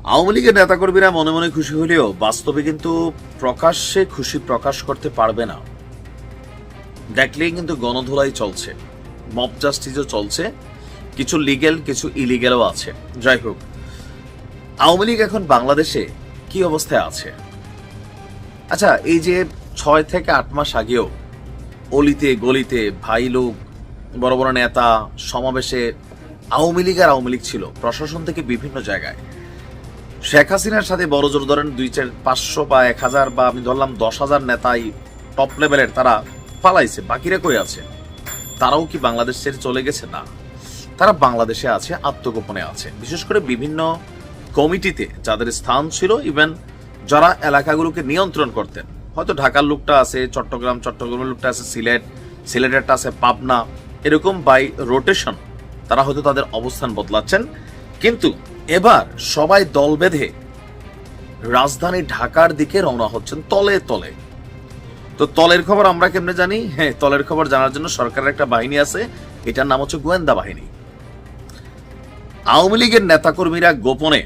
আওয়ামী লীগের নেতাকর্মীরা মনে মনে খুশি হলেও বাস্তবে কিন্তু প্রকাশ্যে খুশি প্রকাশ করতে পারবে না। দেখলেই কিন্তু গণধোলাই চলছে, মব জাস্টিসও চলছে, কিছু লিগ্যাল কিছু ইলিগ্যালও আছে। যাই হোক, আওয়ামী লীগ এখন বাংলাদেশে কি অবস্থায় আছে? আচ্ছা, এই যে 6 থেকে 8 মাস আগেও অলিতে গলিতে ভাই লোক, বড় বড় নেতা সমাবেশে আওয়ামী লীগ আর আওয়ামী লীগ ছিল, প্রশাসন থেকে বিভিন্ন জায়গায়। শেখ হাসিনার সাথে বড় জোর ধরেন 200-500 বা 1000 বা আমি ধরলাম 10,000 নেতাই টপ লেভেলের, তারা পালাইছে। বাকিরা কই আছে? তারাও কি বাংলাদেশ ছেড়ে চলে গেছে? না, তারা বাংলাদেশে আছে, আত্মগোপনে আছে। বিশেষ করে বিভিন্ন কমিটিতে যাদের স্থান ছিল, ইভেন যারা এলাকাগুলোকে নিয়ন্ত্রণ করতেন, হয়তো ঢাকার লোকটা আছে চট্টগ্রামের লোকটা আছে সিলেটেরটা আছে পাবনা, এরকম বাই রোটেশন তারা হয়তো তাদের অবস্থান বদলাচ্ছেন। কিন্তু এবার সবাই দল বেঁধে রাজধানী ঢাকার দিকে রওনা হচ্ছেন তলে তলে। তো তলের খবর আমরা কেমনে জানি? হ্যাঁ, তলের খবর জানার জন্য সরকারের একটা বাহিনী আছে, এটার নাম হচ্ছে গোয়েন্দা বাহিনী। আওয়ামী লীগের নেতাকর্মীরা গোপনে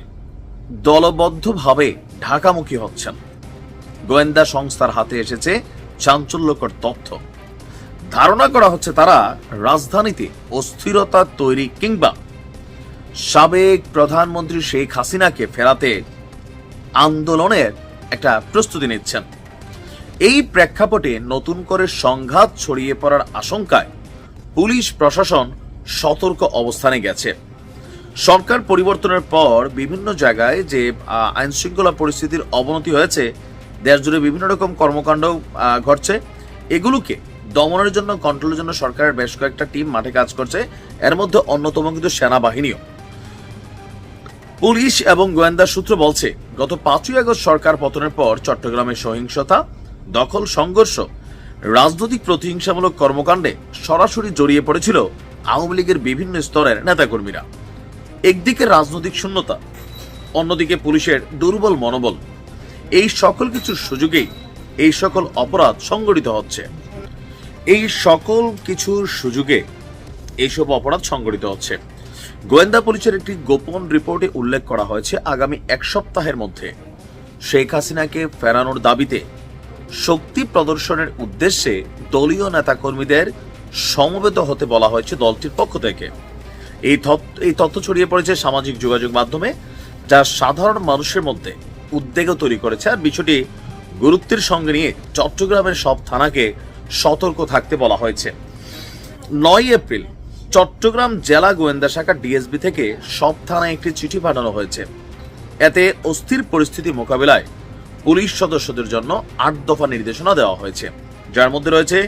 দলবদ্ধভাবে ঢাকামুখী হচ্ছেন। গোয়েন্দা সংস্থার হাতে এসেছে চাঞ্চল্যকর তথ্য। ধারণা করা হচ্ছে তারা রাজধানীতে অস্থিরতা তৈরি কিংবা সাবেক প্রধানমন্ত্রী শেখ হাসিনাকে ফেরাতে আন্দোলনের একটা প্রস্তুতি নিচ্ছেন। এই প্রেক্ষাপটে নতুন করে সংঘাত ছড়িয়ে পড়ার আশঙ্কায় পুলিশ প্রশাসন সতর্ক অবস্থানে গেছে। সরকার পরিবর্তনের পর বিভিন্ন জায়গায় যে আইন শৃঙ্খলা পরিস্থিতির অবনতি হয়েছে, দেশ জুড়ে বিভিন্ন রকম কর্মকাণ্ড ঘটছে, এগুলোকে দমনের জন্য, কন্ট্রোলের জন্য সরকারের বেশ কয়েকটা টিম মাঠে কাজ করছে। এর মধ্যে অন্যতম কিন্তু সেনাবাহিনীও। পুলিশ এবং গোয়েন্দা সূত্র বলছে, গত 5ই আগস্ট সরকার পতনের পর চট্টগ্রামে সহিংসতা, দখল, সংঘর্ষ, রাজনৈতিক প্রতিহিংসামূলক কর্মকাণ্ডে সরাসরি জড়িয়ে পড়েছিল আওয়ামী লীগের বিভিন্ন স্তরের নেতাকর্মীরা। একদিকে রাজনৈতিক শূন্যতা, অন্যদিকে পুলিশের দুর্বল মনোবল, এই সকল কিছুর সুযোগেই এই সকল অপরাধ সংগঠিত হচ্ছে। এই সকল কিছুর সুযোগে এইসব অপরাধ সংগঠিত হচ্ছে। গোয়েন্দা পুলিশের একটি গোপন রিপোর্টে উল্লেখ করা হয়েছে, আগামী 1 সপ্তাহের মধ্যে শেখ হাসিনাকে ফেরানোর দাবিতে শক্তি প্রদর্শনের উদ্দেশ্যে দলীয় নেতাকর্মীদের সমবেত হতে বলা হয়েছে দলটির পক্ষ থেকে। এই তথ্য ছড়িয়ে পড়েছে সামাজিক যোগাযোগ মাধ্যমে, যা সাধারণ মানুষের মধ্যে উদ্বেগও তৈরি করেছে। আর বিষয়টি গুরুত্বের সঙ্গে নিয়ে চট্টগ্রামের সব থানাকে সতর্ক থাকতে বলা হয়েছে। 9 এপ্রিল চট্টগ্রাম জেলা গোয়েন্দা শাখা ডিএসবি থেকে সব থানায় একটি চিঠি পাঠানো হয়েছে। এতে অস্থির পরিস্থিতি মোকাবিলায় পুলিশ সদস্যদের জন্য 8 দফা নির্দেশনা দেওয়া হয়েছে, যার মধ্যে রয়েছে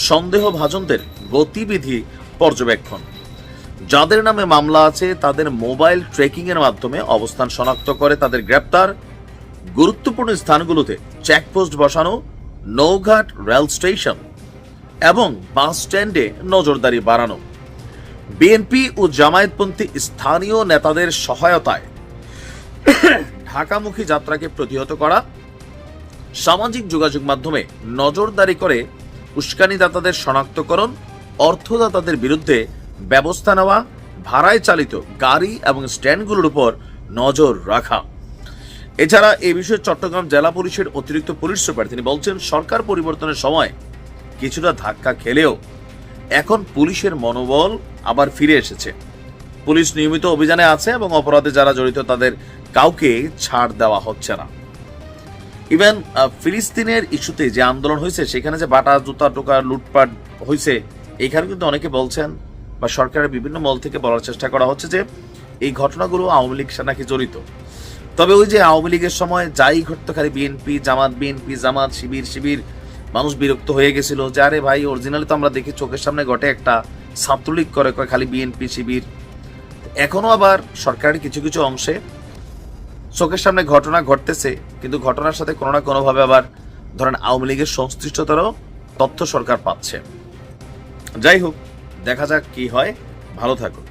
সন্দেহভাজনদের গতিবিধি পর্যবেক্ষণ, যাদের নামে মামলা আছে তাদের মোবাইল ট্রেকিং এর মাধ্যমে অবস্থান শনাক্ত করে তাদের গ্রেপ্তার, গুরুত্বপূর্ণ স্থানগুলোতে চেকপোস্ট বসানো, নৌঘাট রেল স্টেশন এবং বাস স্ট্যান্ডে নজরদারি বাড়ানো, বিএনপি ও জামায়াতপন্থী স্থানীয় নেতাদের সহায়তায় ঢাকামুখী যাত্রাকে প্রতিহত করা, সামাজিক যোগাযোগ মাধ্যমে নজরদারি করে উস্কানিদাতাদের শনাক্তকরণ, অর্থদাতাদের বিরুদ্ধে ব্যবস্থা নেওয়া, ভাড়ায় চালিত গাড়ি এবং স্ট্যান্ডগুলোর উপর নজর রাখা। এছাড়া এই বিষয়ে চট্টগ্রাম জেলা পুলিশের অতিরিক্ত পুলিশ সুপার তিনি বলছেন, সরকার পরিবর্তনের সময় কিছুটা ধাক্কা খেলেও এখন পুলিশের মনোবল আবার ফিরে এসেছে। পুলিশ নিয়মিত অভিযানে আছে এবং অপরাধে যারা জড়িত তাদের কাউকে ছাড় দেওয়া হচ্ছে না। ইভেন ফিলিস্তিনের ইস্যুতে যে আন্দোলন হয়েছে, সেখানে যে বাটা জুতা টোকা লুটপাট হয়েছে, এখানে কিন্তু অনেকে বলছেন বা সরকারের বিভিন্ন মহল থেকে বলার চেষ্টা করা হচ্ছে যে এই ঘটনাগুলো আওয়ামী লীগ নাকি জড়িত। তবে ওই যে আওয়ামী লীগের সময় যাই ঘটতো খালি বিএনপি জামাত শিবির, মানুষ বিরক্ত হয়ে গেছিল যে আরে ভাই, অরিজিনালি তো আমরা দেখি চোখের সামনে ঘটে একটা, ছাত্রলীগ করে খালি বিএনপি শিবির। এখনো আবার সরকারের কিছু কিছু অংশে চোখের সামনে ঘটনা ঘটতেছে, কিন্তু ঘটনার সাথে কোনো না কোনোভাবে আবার ধরেন আওয়ামী লীগের সংশ্লিষ্টতারও তথ্য সরকার পাচ্ছে। যাই হোক, দেখা যাক কি হয়। ভালো থাকুন।